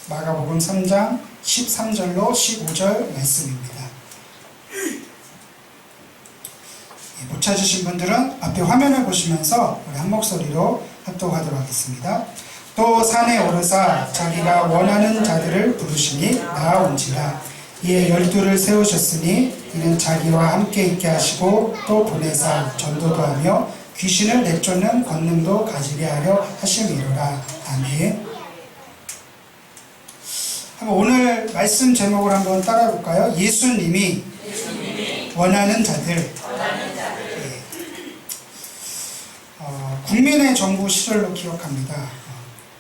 마가복음 3장 13절로 15절 말씀입니다. 못 찾으신 분들은 앞에 화면을 보시면서 우리 한 목소리로 합독하도록 하겠습니다. 또 산에 오르사 자기가 원하는 자들을 부르시니 나아온지라. 이에 12를 세우셨으니 이는 자기와 함께 있게 하시고 또 보내사 전도도 하며 귀신을 내쫓는 권능도 가지게 하려 하심이로라. 아멘. 한번 오늘 말씀 제목을 한번 따라 볼까요? 예수님이 원하는 자들. 국민의 정부 시절로 기억합니다.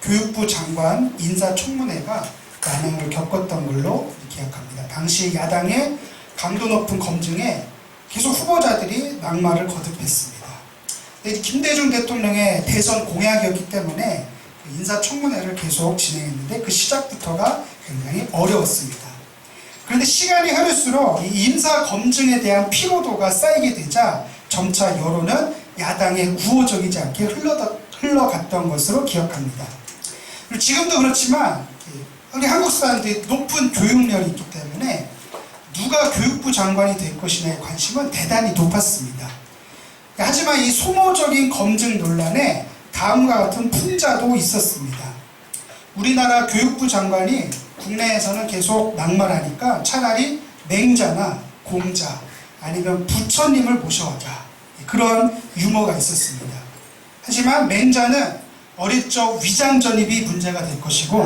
교육부 장관 인사청문회가 난항을 겪었던 걸로 기억합니다. 당시 야당의 강도 높은 검증에 계속 후보자들이 낙마를 거듭했습니다. 김대중 대통령의 대선 공약이었기 때문에 인사청문회를 계속 진행했는데 그 시작부터가 굉장히 어려웠습니다. 그런데 시간이 흐를수록 이 인사 검증에 대한 피로도가 쌓이게 되자 점차 여론은 야당에 구호적이지 않게 흘러갔던 것으로 기억합니다. 그리고 지금도 그렇지만 우리 한국 사람들이 높은 교육열이 있기 때문에 누가 교육부 장관이 될 것이냐에 관심은 대단히 높았습니다. 하지만 이 소모적인 검증 논란에 다음과 같은 풍자도 있었습니다. 우리나라 교육부 장관이 국내에서는 계속 낙마하니까 차라리 맹자나 공자 아니면 부처님을 모셔오자, 그런 유머가 있었습니다. 하지만 맹자는 어릴 적 위장 전입이 문제가 될 것이고,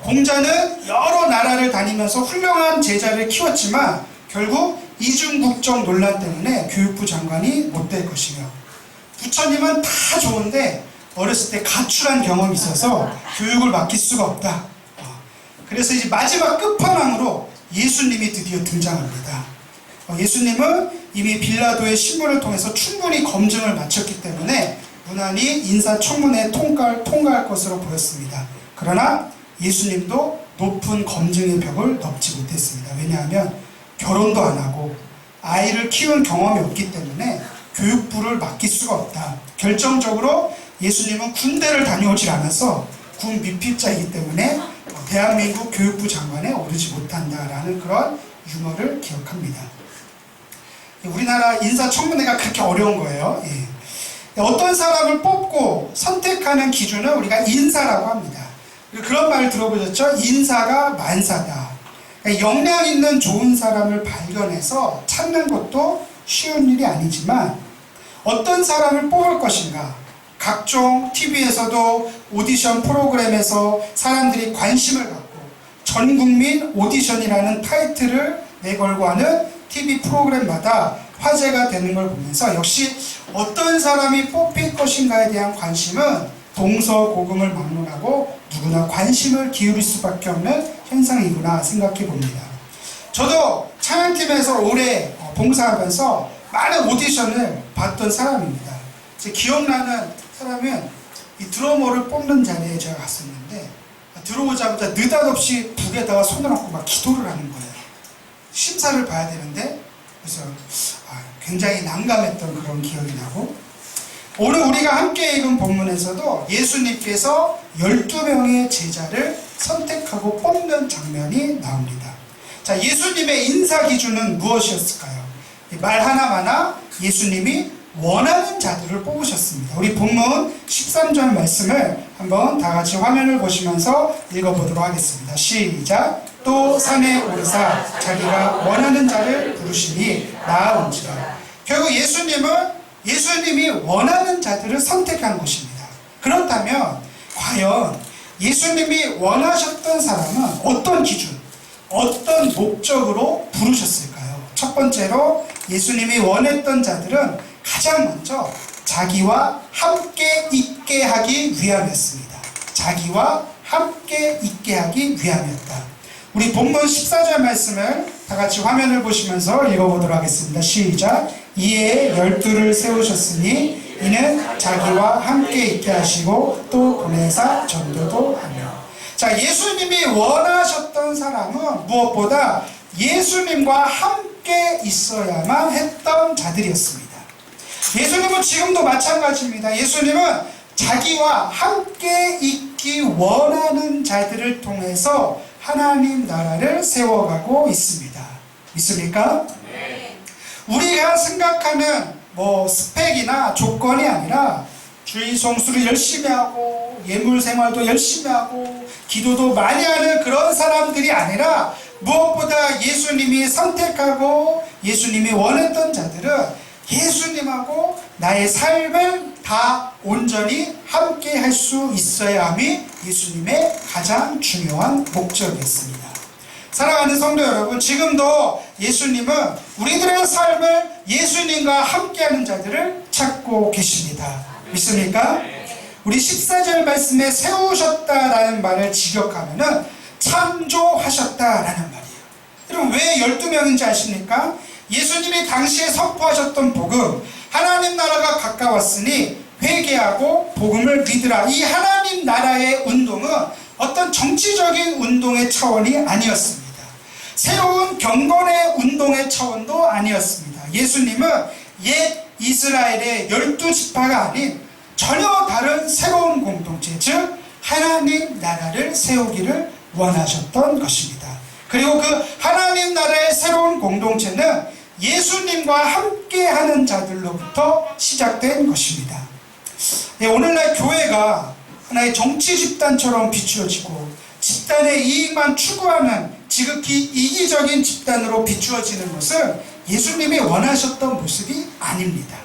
공자는 여러 나라를 다니면서 훌륭한 제자를 키웠지만 결국 이중국적 논란 때문에 교육부 장관이 못 될 것이며, 부처님은 다 좋은데 어렸을 때 가출한 경험이 있어서 교육을 맡길 수가 없다. 그래서 이제 마지막 끝판왕으로 예수님이 드디어 등장합니다. 예수님은 이미 빌라도의 신문을 통해서 충분히 검증을 마쳤기 때문에 무난히 인사청문회에 통과할 것으로 보였습니다. 그러나 예수님도 높은 검증의 벽을 넘지 못했습니다. 왜냐하면 결혼도 안 하고 아이를 키운 경험이 없기 때문에 교육부를 맡길 수가 없다. 결정적으로 예수님은 군대를 다녀오질 않아서 군 미필자이기 때문에 대한민국 교육부 장관에 오르지 못한다라는 그런 유머를 기억합니다. 우리나라 인사청문회가 그렇게 어려운 거예요. 어떤 사람을 뽑고 선택하는 기준은 우리가 인사라고 합니다. 그런 말 들어보셨죠? 인사가 만사다. 역량 있는 좋은 사람을 발견해서 찾는 것도 쉬운 일이 아니지만 어떤 사람을 뽑을 것인가, 각종 TV에서도 오디션 프로그램에서 사람들이 관심을 갖고 전국민 오디션이라는 타이틀을 내걸고 하는 TV 프로그램마다 화제가 되는 걸 보면서 역시 어떤 사람이 뽑힐 것인가에 대한 관심은 동서고금을 막론하고 누구나 관심을 기울일 수밖에 없는 현상이구나 생각해 봅니다. 저도 찬양팀에서 오래 봉사하면서 많은 오디션을 봤던 사람입니다. 제 기억나는 사람은 이 드러머를 뽑는 자리에 제가 갔었는데 들어오자마자 느닷없이 북에다가 손을 얹고 막 기도를 하는 거예요. 심사를 봐야 되는데, 그래서 굉장히 난감했던 그런 기억이 나고, 오늘 우리가 함께 읽은 본문에서도 예수님께서 12명의 제자를 선택하고 뽑는 장면이 나옵니다. 자, 예수님의 인사 기준은 무엇이었을까요? 말 하나마나 예수님이 원하는 자들을 뽑으셨습니다. 우리 본문 13절 말씀을 한번 다 같이 화면을 보시면서 읽어보도록 하겠습니다. 시작. 또 산에 오르사 자기가 원하는 자를 부르시니 나아온지라. 결국 예수님이 원하는 자들을 선택한 것입니다. 그렇다면 과연 예수님이 원하셨던 사람은 어떤 기준, 어떤 목적으로 부르셨을까요? 첫 번째로 예수님이 원했던 자들은 가장 먼저 자기와 함께 있게 하기 위함이었습니다. 자기와 함께 있게 하기 위함이었다. 우리 본문 14절 말씀을 다 같이 화면을 보시면서 읽어보도록 하겠습니다. 시작. 이에 12를 세우셨으니 이는 자기와 함께 있게 하시고 또 보내사 전도도 하며. 자, 예수님이 원하셨던 사람은 무엇보다 예수님과 함께 있어야만 했던 자들이었습니다. 예수님은 지금도 마찬가지입니다. 예수님은 자기와 함께 있기 원하는 자들을 통해서 하나님 나라를 세워가고 있습니다. 믿습니까? 네. 우리가 생각하는 스펙이나 조건이 아니라 주일 성수를 열심히 하고 예물 생활도 열심히 하고 기도도 많이 하는 그런 사람들이 아니라 무엇보다 예수님이 선택하고 예수님이 원했던 자들은 예수님하고 나의 삶을 다 온전히 함께 할 수 있어야함이 예수님의 가장 중요한 목적이었습니다. 사랑하는 성도 여러분, 지금도 예수님은 우리들의 삶을 예수님과 함께하는 자들을 찾고 계십니다. 믿습니까? 우리 14절 말씀에 세우셨다라는 말을 직역하면은 창조하셨다라는 말이에요. 여러분, 왜 12명인지 아십니까? 예수님이 당시에 선포하셨던 복음, 하나님 나라가 가까웠으니 회개하고 복음을 믿으라. 이 하나님 나라의 운동은 어떤 정치적인 운동의 차원이 아니었습니다. 새로운 경건의 운동의 차원도 아니었습니다. 예수님은 옛 이스라엘의 12지파가 아닌 전혀 다른 새로운 공동체, 즉 하나님 나라를 세우기를 원하셨던 것입니다. 그리고 그 하나님 나라의 새로운 공동체는 예수님과 함께하는 자들로부터 시작된 것입니다. 오늘날 교회가 하나의 정치 집단처럼 비추어지고 집단의 이익만 추구하는 지극히 이기적인 집단으로 비추어지는 것은 예수님이 원하셨던 모습이 아닙니다.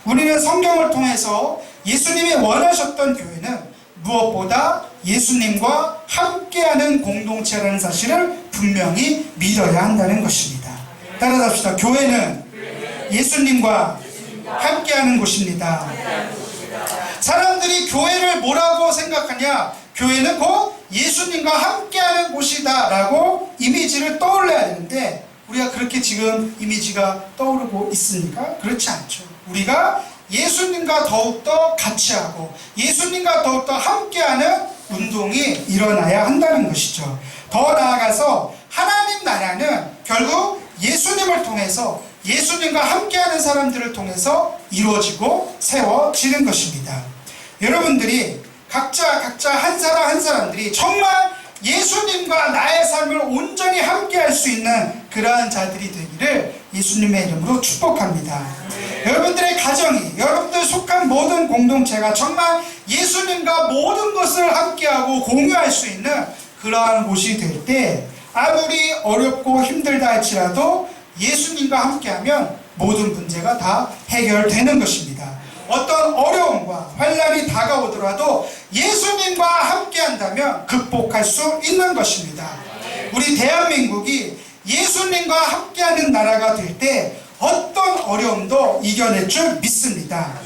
우리는 성경을 통해서 예수님이 원하셨던 교회는 무엇보다 예수님과 함께하는 공동체라는 사실을 분명히 믿어야 한다는 것입니다. 따라잡시다. 교회는 예수님과 함께하는 곳입니다. 사람들이 교회를 뭐라고 생각하냐? 교회는 곧 예수님과 함께하는 곳이다 라고 이미지를 떠올려야 되는데, 우리가 그렇게 지금 이미지가 떠오르고 있습니까? 그렇지 않죠. 우리가 예수님과 더욱더 같이 하고 예수님과 더욱더 함께하는 운동이 일어나야 한다는 것이죠. 더 나아가서 하나님 나라는 결국 예수님을 통해서, 예수님과 함께하는 사람들을 통해서 이루어지고 세워지는 것입니다. 여러분들이 각자 한 사람 한 사람들이 정말 예수님과 나의 삶을 온전히 함께할 수 있는 그러한 자들이 되기를 예수님의 이름으로 축복합니다. 여러분들의 가정이, 여러분들 속한 모든 공동체가 정말 예수님과 모든 것을 함께하고 공유할 수 있는 그러한 곳이 될 때, 아무리 어렵고 힘들다 할지라도 예수님과 함께하면 모든 문제가 다 해결되는 것입니다. 어떤 어려움과 환난이 다가오더라도 예수님과 함께한다면 극복할 수 있는 것입니다. 우리 대한민국이 예수님과 함께하는 나라가 될 때 어떤 어려움도 이겨낼 줄 믿습니다.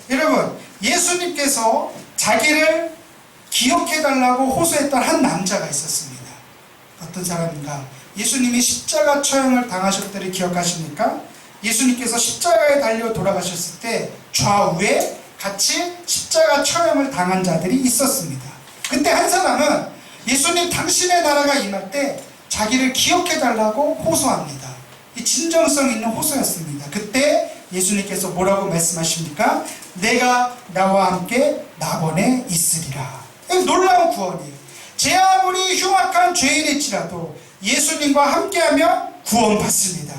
여러분, 예수님께서 자기를 기억해달라고 호소했던 한 남자가 있었습니다. 어떤 사람인가? 예수님이 십자가 처형을 당하셨다를 기억하십니까? 예수님께서 십자가에 달려 돌아가셨을 때 좌우에 같이 십자가 처형을 당한 자들이 있었습니다. 그때 한 사람은 예수님 당신의 나라가 임할 때 자기를 기억해달라고 호소합니다. 이 진정성 있는 호소였습니다. 그때 예수님께서 뭐라고 말씀하십니까? 내가 나와 함께 낙원에 있으리라. 놀라운 구원이에요. 제 아무리 흉악한 죄인일지라도 예수님과 함께하면 구원받습니다.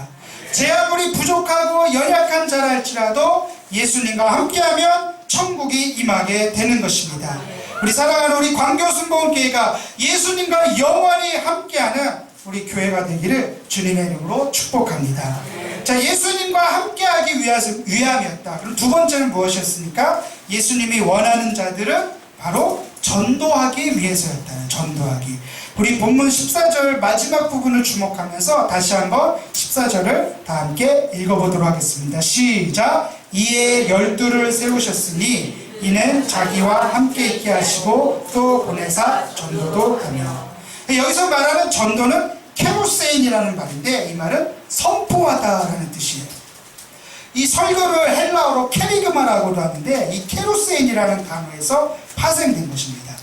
제 아무리 부족하고 연약한 자랄지라도 예수님과 함께하면 천국이 임하게 되는 것입니다. 우리 사랑하는 우리 광교순복음교회가 예수님과 영원히 함께하는 우리 교회가 되기를 주님의 이름으로 축복합니다. 자, 예수님과 함께하기 위함이었다. 그럼 두 번째는 무엇이었습니까? 예수님이 원하는 자들은 바로 전도하기 위해서였다는, 전도하기. 우리 본문 14절 마지막 부분을 주목하면서 다시 한번 14절을 다 함께 읽어보도록 하겠습니다. 시작. 이에 12를 세우셨으니 이는 자기와 함께 있게 하시고 또 보내사 전도도 하며. 여기서 말하는 전도는 케루세인이라는 말인데, 이 말은 선포하다라는 뜻이에요. 이 설교를 헬라어로 케리그마라고도 하는데, 이 케루세인이라는 단어에서 파생된 것입니다.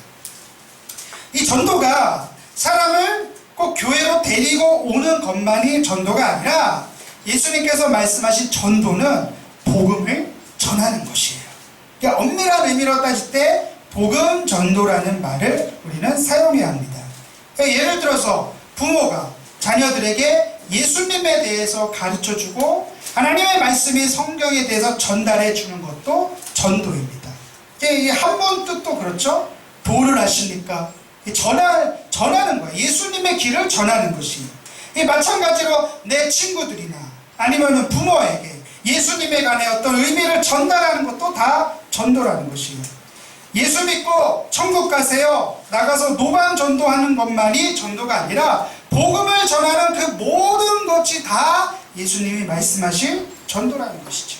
이 전도가 사람을 꼭 교회로 데리고 오는 것만이 전도가 아니라, 예수님께서 말씀하신 전도는 복음을 전하는 것이에요. 그러니까 엄밀한 의미로 따질 때 복음 전도라는 말을 우리는 사용해야 합니다. 그러니까 예를 들어서 부모가 자녀들에게 예수님에 대해서 가르쳐주고 하나님의 말씀이 성경에 대해서 전달해 주는 것도 전도입니다. 이게 한문 뜻도 그렇죠. 도를 아십니까? 전하는 거예요. 예수님의 길을 전하는 것이에요. 마찬가지로 내 친구들이나 아니면 부모에게 예수님에 관해 어떤 의미를 전달하는 것도 다 전도라는 것이에요. 예수 믿고 천국 가세요. 나가서 노방 전도하는 것만이 전도가 아니라 복음을 전하는 그 모든 것이 다 예수님이 말씀하신 전도라는 것이죠.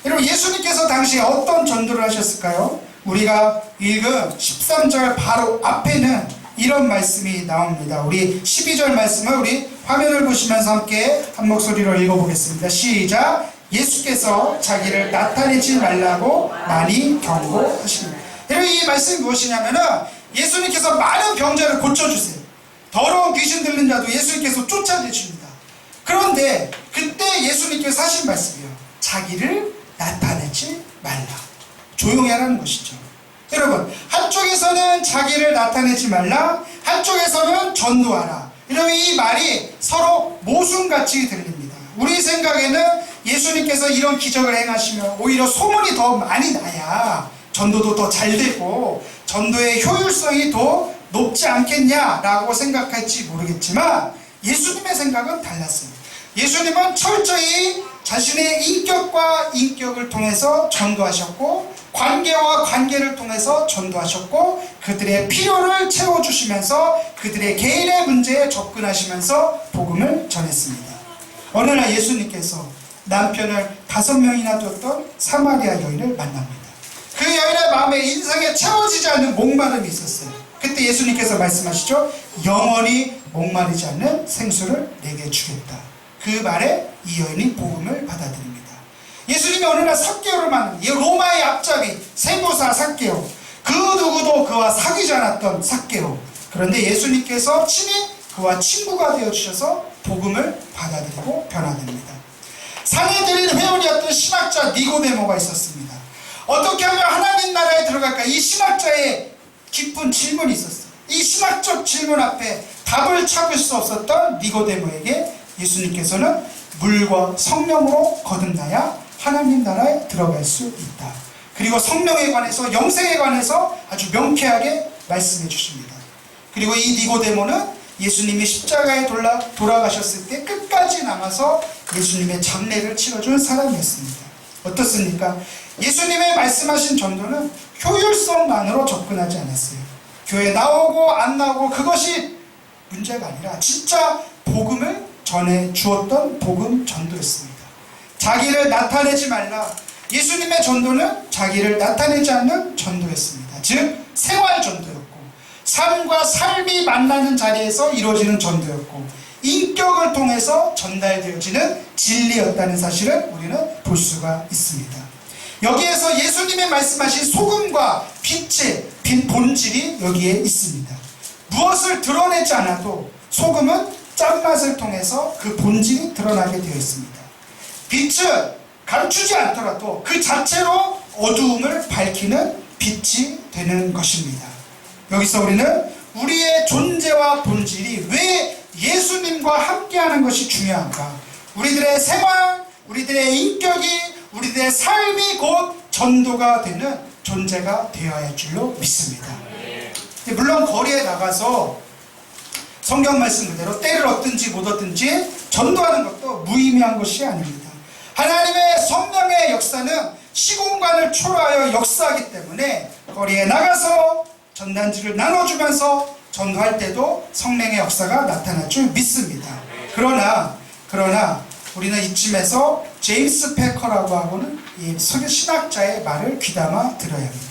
여러분, 예수님께서 당시에 어떤 전도를 하셨을까요? 우리가 읽은 13절 바로 앞에는 이런 말씀이 나옵니다. 우리 12절 말씀을 우리 화면을 보시면서 함께 한 목소리로 읽어보겠습니다. 시작! 예수께서 자기를 나타내지 말라고 많이 경고하십니다. 여러분, 이 말씀이 무엇이냐면은 예수님께서 많은 병자를 고쳐주세요. 더러운 귀신 들린 자도 예수님께서 쫓아내십니다. 그런데 그때 예수님께서 하신 말씀이에요. 자기를 나타내지 말라. 조용히 하라는 것이죠. 여러분, 한쪽에서는 자기를 나타내지 말라, 한쪽에서는 전도하라. 이러면 이 말이 서로 모순같이 들립니다. 우리 생각에는 예수님께서 이런 기적을 행하시면 오히려 소문이 더 많이 나야 전도도 더 잘 되고 전도의 효율성이 더 높지 않겠냐라고 생각할지 모르겠지만 예수님의 생각은 달랐어요. 예수님은 철저히 자신의 인격과 인격을 통해서 전도하셨고 관계와 관계를 통해서 전도하셨고 그들의 필요를 채워주시면서 그들의 개인의 문제에 접근하시면서 복음을 전했습니다. 어느 날 예수님께서 남편을 5명이나 뒀던 사마리아 여인을 만납니다. 그 여인의 마음에 인생에 채워지지 않는 목마름이 있었어요. 그때 예수님께서 말씀하시죠. 영원히 목마르지 않는 생수를 내게 주겠다. 그 말에 이 여인이 복음을 받아들입니다. 예수님이 어느 날 삭개오를 만납니다. 로마의 앞잡이 세무사 삭개오, 그 누구도 그와 사귀지 않았던 삭개오. 그런데 예수님께서 친히 그와 친구가 되어주셔서 복음을 받아들이고 변화됩니다. 산헤드린 회원이었던 신학자 니고데모가 있었습니다. 어떻게 하면 하나님 나라에 들어갈까? 이 신학자의 깊은 질문이 있었어요. 이 신학적 질문 앞에 답을 찾을 수 없었던 니고데모에게 예수님께서는 물과 성령으로 거듭나야 하나님 나라에 들어갈 수 있다. 그리고 성령에 관해서, 영생에 관해서 아주 명쾌하게 말씀해 주십니다. 그리고 이 니고데모는 예수님이 십자가에 돌아가셨을 때 끝까지 남아서 예수님의 장례를 치러준 사람이었습니다. 어떻습니까? 예수님의 말씀하신 전도는 효율성만으로 접근하지 않았어요. 교회 나오고 안 나오고 그것이 문제가 아니라 진짜 복음을 전해 주었던 복음 전도였습니다. 자기를 나타내지 말라. 예수님의 전도는 자기를 나타내지 않는 전도였습니다. 즉 생활 전도였고 삶과 삶이 만나는 자리에서 이루어지는 전도였고 인격을 통해서 전달되어지는 진리였다는 사실을 우리는 볼 수가 있습니다. 여기에서 예수님의 말씀하신 소금과 빛의 본질이 여기에 있습니다. 무엇을 드러내지 않아도 소금은 짠맛을 통해서 그 본질이 드러나게 되어 있습니다. 빛은 가르치지 않더라도 그 자체로 어두움을 밝히는 빛이 되는 것입니다. 여기서 우리는 우리의 존재와 본질이 왜 예수님과 함께하는 것이 중요한가? 우리들의 생활, 우리들의 인격이, 우리들의 삶이 곧 전도가 되는 존재가 되어야 할 줄로 믿습니다. 물론 거리에 나가서 성경 말씀 그대로 때를 얻든지 못 얻든지 전도하는 것도 무의미한 것이 아닙니다. 하나님의 성령의 역사는 시공간을 초월하여 역사하기 때문에 거리에 나가서 전단지를 나눠주면서 전도할 때도 성령의 역사가 나타날 줄 믿습니다. 그러나 우리는 이쯤에서 제임스 패커라고 하고는 이 신학자의 말을 귀담아 들어야 합니다.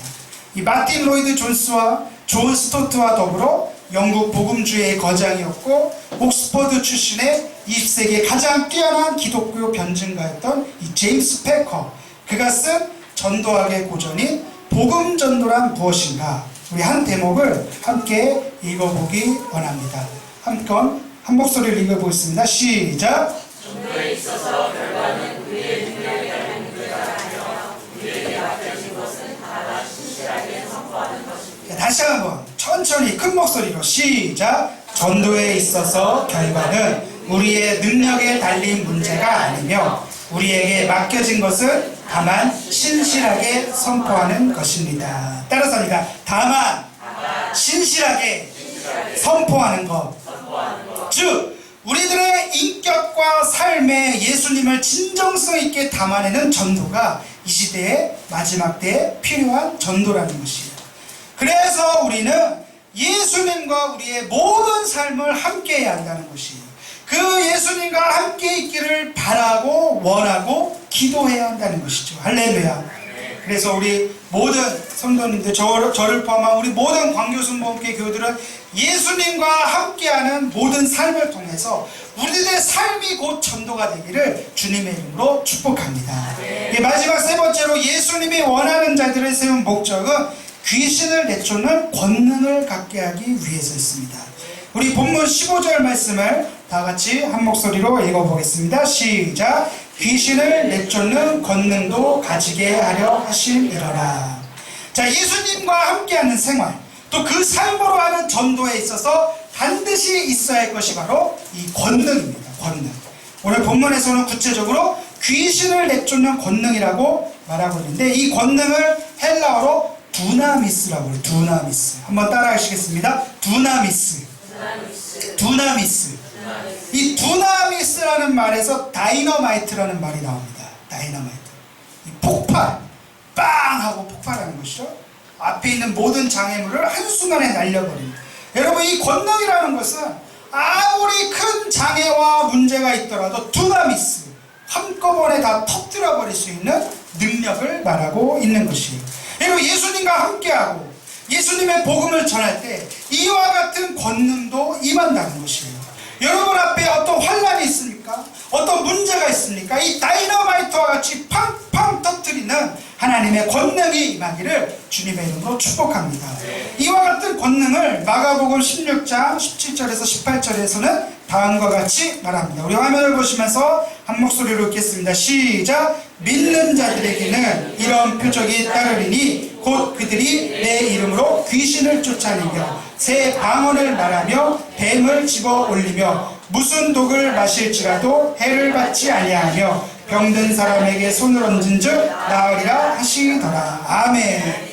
이 마틴 로이드 존스와 존 스토트와 더불어 영국 복음주의의 거장이었고 옥스퍼드 출신의 20세기 가장 뛰어난 기독교 변증가였던 이 제임스 패커, 그가 쓴 전도학의 고전인 복음 전도란 무엇인가, 우리 한 대목을 함께 읽어보기 원합니다. 한 목소리를 읽어보겠습니다. 시작! 전도에 있어서 결과는 우리의 능력에 따른 문제가 아니라 우리에게 맡겨진 것 목소리로 시작. 전도에 있어서 결과는 우리의 능력에 달린 문제가 아니며 우리에게 맡겨진 것은 다만 신실하게 선포하는 것입니다. 따라서 합니다. 다만 신실하게 선포하는 것. 즉 우리들의 인격과 삶에 예수님을 진정성 있게 담아내는 전도가 이 시대의 마지막 때에 필요한 전도라는 것이에요. 그래서 우리는 예수님과 우리의 모든 삶을 함께 해야 한다는 것이에요. 그 예수님과 함께 있기를 바라고 원하고 기도해야 한다는 것이죠. 할렐루야. 그래서 우리 모든 성도님들, 저를 포함한 우리 모든 광교순복음교회 교우들은 예수님과 함께하는 모든 삶을 통해서 우리들의 삶이 곧 전도가 되기를 주님의 이름으로 축복합니다. 마지막 세 번째로 예수님이 원하는 자들을 세운 목적은 귀신을 내쫓는 권능을 갖게 하기 위해서였습니다. 우리 본문 15절 말씀을 다 같이 한 목소리로 읽어보겠습니다. 시작. 귀신을 내쫓는 권능도 가지게 하려 하심이러라. 자, 예수님과 함께하는 생활, 또 그 삶으로 하는 전도에 있어서 반드시 있어야 할 것이 바로 이 권능입니다. 권능. 오늘 본문에서는 구체적으로 귀신을 내쫓는 권능이라고 말하고 있는데, 이 권능을 헬라어로 두나미스라고 해요. 두나미스. 한번 따라 하시겠습니다. 두나미스. 두나미스. 이 두나미스라는 말에서 다이너마이트라는 말이 나옵니다. 다이너마이트. 이 폭발, 빵 하고 폭발하는 것이죠. 앞에 있는 모든 장애물을 한순간에 날려버립니다. 여러분, 이 권능이라는 것은 아무리 큰 장애와 문제가 있더라도 두나미스, 한꺼번에 다 터뜨려 버릴 수 있는 능력을 말하고 있는 것이에요. 여러분, 예수님과 함께하고 예수님의 복음을 전할 때 이와 같은 권능도 임한다는 것이에요. 여러분 앞에 어떤 환란이 있습니까? 어떤 문제가 있습니까? 이 다이너마이트와 같이 팡팡 터뜨리는 하나님의 권능이 임하기를 주님의 이름으로 축복합니다. 이와 같은 권능을 마가복음 16장 17절에서 18절에서는 다음과 같이 말합니다. 우리 화면을 보시면서 한 목소리로 읽겠습니다. 시작. 믿는 자들에게는 이런 표적이 따르리니 곧 그들이 내 이름으로 귀신을 쫓아내며 새 방언을 말하며 뱀을 집어 올리며 무슨 독을 마실지라도 해를 받지 아니하며 병든 사람에게 손을 얹은 즉 나으리라 하시더라. 아멘.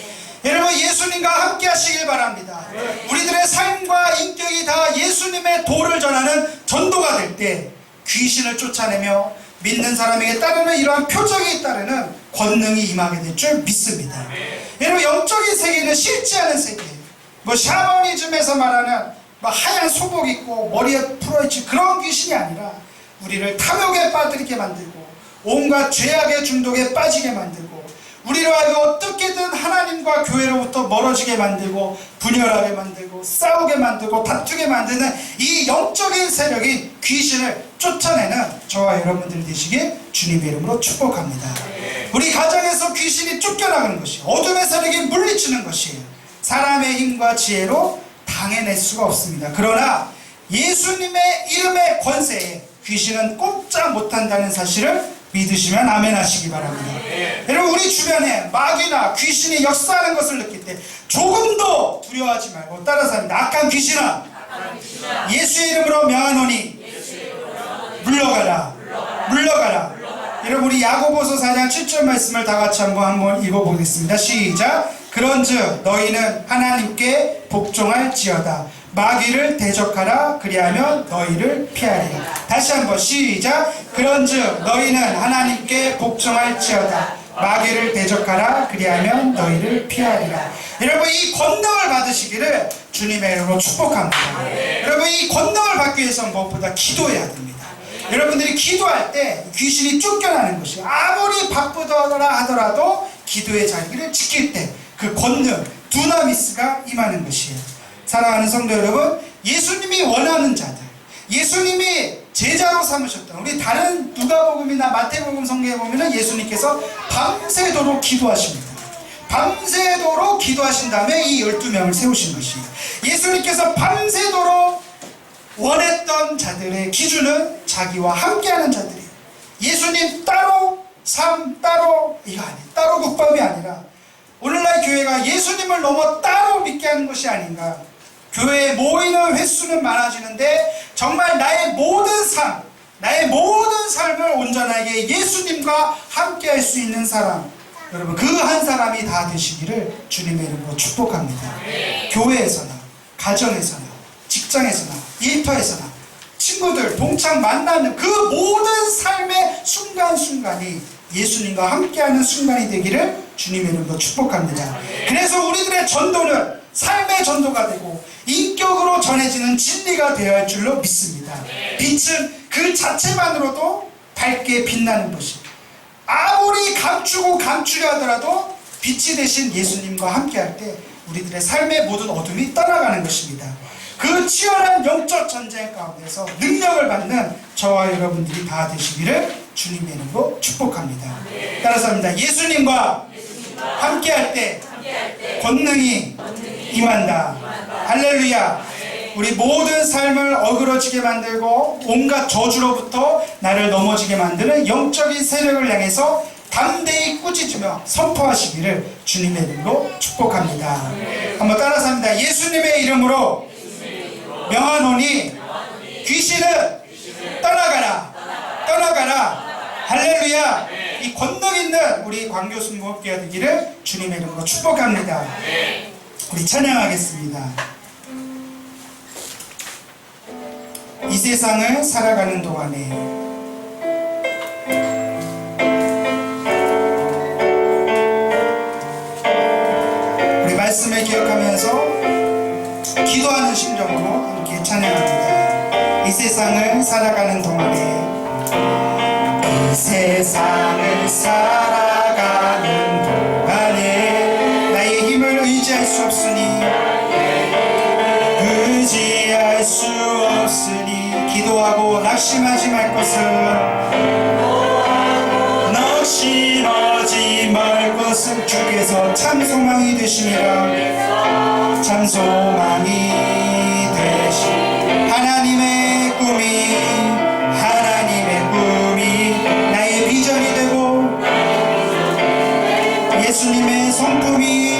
여러분, 예수님과 함께 하시길 바랍니다. 우리들의 삶과 인격이 다 예수님의 도를 전하는 전도가 될 때 귀신을 쫓아내며 믿는 사람에게 따르는 이러한 표적이 따르는 권능이 임하게 될 줄 믿습니다. 여러분, 영적인 세계는 싫지 않은 세계예요. 샤머니즘에서 말하는 하얀 소복 입고 머리에 풀어있지 그런 귀신이 아니라 우리를 탐욕에 빠뜨리게 만들고 온갖 죄악의 중독에 빠지게 만들고 우리로 하여금 어떻게든 하나님과 교회로부터 멀어지게 만들고 분열하게 만들고 싸우게 만들고 다투게 만드는 이 영적인 세력인 귀신을 쫓아내는 저와 여러분들이 되시길 주님의 이름으로 축복합니다. 우리 가정에서 귀신이 쫓겨나가는 것이에요. 어둠의 세력이 물리치는 것이에요. 사람의 힘과 지혜로 당해낼 수가 없습니다. 그러나 예수님의 이름의 권세에 귀신은 꼼짝 못한다는 사실을 믿으시면 아멘 하시기 바랍니다. 여러분, 우리 주변에 마귀나 귀신이 역사하는 것을 느낄 때 조금도 두려워하지 말고 따라서 합니다. 악한 귀신아, 예수의 이름으로 명하노니 물러가라. 물러가라. 여러분, 우리 야고보서 4장 7절 말씀을 다 같이 한번 읽어보겠습니다. 시작. 그런즉 너희는 하나님께 복종할지어다. 마귀를 대적하라. 그리하면 너희를 피하리라. 다시 한번 시작. 그런즉 너희는 하나님께 복종할지어다. 마귀를 대적하라. 그리하면 너희를 피하리라. 여러분, 이 권능을 받으시기를 주님의 이름으로 축복합니다. 여러분, 이 권능을 받기 위해서는 무엇보다 기도해야 됩니다. 여러분들이 기도할 때 귀신이 쫓겨나는 것이 아무리 바쁘더라 하더라도 기도의 자리를 지킬 때 그 권능, 두나미스가 임하는 것이에요. 사랑하는 성도 여러분, 예수님이 원하는 자들, 예수님이 제자로 삼으셨던 우리 다른 누가복음이나 마태복음 성경에 보면은 예수님께서 밤새도록 기도하십니다. 밤새도록 기도하신 다음에 이 12명을 세우신 것이에요. 예수님께서 밤새도록 원했던 자들의 기준은 자기와 함께하는 자들이에요. 예수님 따로 삶 따로 이거 아니에요. 따로 국밥이 아니라 오늘날 교회가 예수님을 넘어 따로 믿게 하는 것이 아닌가. 교회에 모이는 횟수는 많아지는데 정말 나의 모든 삶을 온전하게 예수님과 함께 할 수 있는 사람, 여러분 그 한 사람이 다 되시기를 주님의 이름으로 축복합니다. 교회에서나 가정에서나 직장에서나 일터에서나 친구들 동창 만나는 그 모든 삶의 순간순간이 예수님과 함께하는 순간이 되기를 주님의 이름으로 축복합니다. 그래서 우리들의 전도는 삶의 전도가 되고 인격으로 전해지는 진리가 되어야 할 줄로 믿습니다. 빛은 그 자체만으로도 밝게 빛나는 것이, 아무리 감추고 감추려 하더라도 빛이 되신 예수님과 함께할 때 우리들의 삶의 모든 어둠이 떠나가는 것입니다. 그 치열한 영적 전쟁 가운데서 능력을 받는 저와 여러분들이 다 되시기를 주님의 이름으로 축복합니다. 따라서 합니다. 예수님과 함께할 때 권능이 임한다. 할렐루야. 우리 모든 삶을 어그러지게 만들고 온갖 저주로부터 나를 넘어지게 만드는 영적인 세력을 향해서 담대히 꾸짖으며 선포하시기를 주님의 이름으로 축복합니다. 한번 따라서 합니다. 예수님의 이름으로 명하노니 귀신은 떠나가라. 떠나가라. 할렐루야. 이 권능 있는 우리 광교순 무업교회 되기를 주님의 이름으로 축복합니다. 우리 찬양하겠습니다. 이 세상을 살아가는 동안에 우리 말씀을 기억하면서 기도하는 심정으로 함께 찬양합니다. 이 세상을 살아가는 동안에 이 세상을 살아가는 동안에 나의 힘을 의지할 수 없으니 의지할 수 없으니 기도하고 낙심하지 말 것은 낙심하지 말 것은 주께서 참 소망이 되심이라. 참 소망이 되심 하나님의 꿈이 나의 비전이 되고 예수님의 성품이